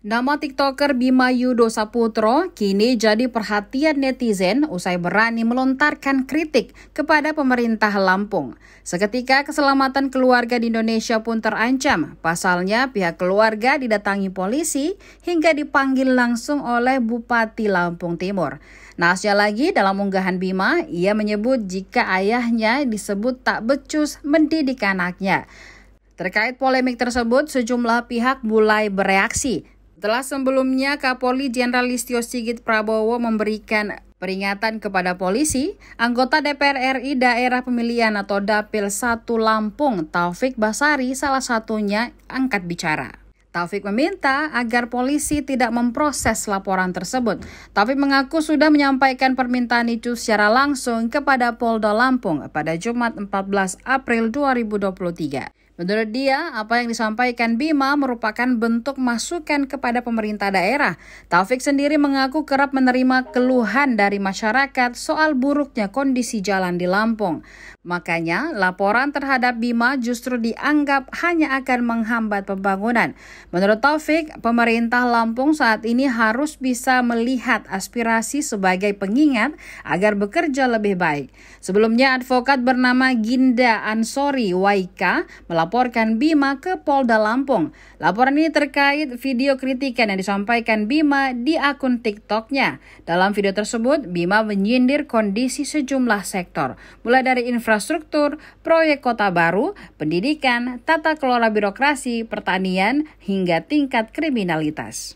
Nama TikToker Bima Yudo Saputro kini jadi perhatian netizen usai berani melontarkan kritik kepada pemerintah Lampung. Seketika keselamatan keluarga di Indonesia pun terancam. Pasalnya pihak keluarga didatangi polisi hingga dipanggil langsung oleh Bupati Lampung Timur. Nahasnya lagi dalam unggahan Bima, ia menyebut jika ayahnya disebut tak becus mendidik anaknya. Terkait polemik tersebut, sejumlah pihak mulai bereaksi. Setelah sebelumnya Kapolri Jenderal Listio Sigit Prabowo memberikan peringatan kepada polisi, anggota DPR RI Daerah Pemilihan atau Dapil 1 Lampung, Taufik Basari salah satunya angkat bicara. Taufik meminta agar polisi tidak memproses laporan tersebut. Taufik mengaku sudah menyampaikan permintaan itu secara langsung kepada Polda Lampung pada Jumat 14 April 2023. Menurut dia, apa yang disampaikan Bima merupakan bentuk masukan kepada pemerintah daerah. Taufik sendiri mengaku kerap menerima keluhan dari masyarakat soal buruknya kondisi jalan di Lampung. Makanya, laporan terhadap Bima justru dianggap hanya akan menghambat pembangunan. Menurut Taufik, pemerintah Lampung saat ini harus bisa melihat aspirasi sebagai pengingat agar bekerja lebih baik. Sebelumnya, advokat bernama Ginda Ansori Waika melaporkan Bima ke Polda Lampung. Laporan ini terkait video kritikan yang disampaikan Bima di akun TikTok-nya. Dalam video tersebut, Bima menyindir kondisi sejumlah sektor, mulai dari infrastruktur, proyek kota baru, pendidikan, tata kelola birokrasi, pertanian, hingga tingkat kriminalitas.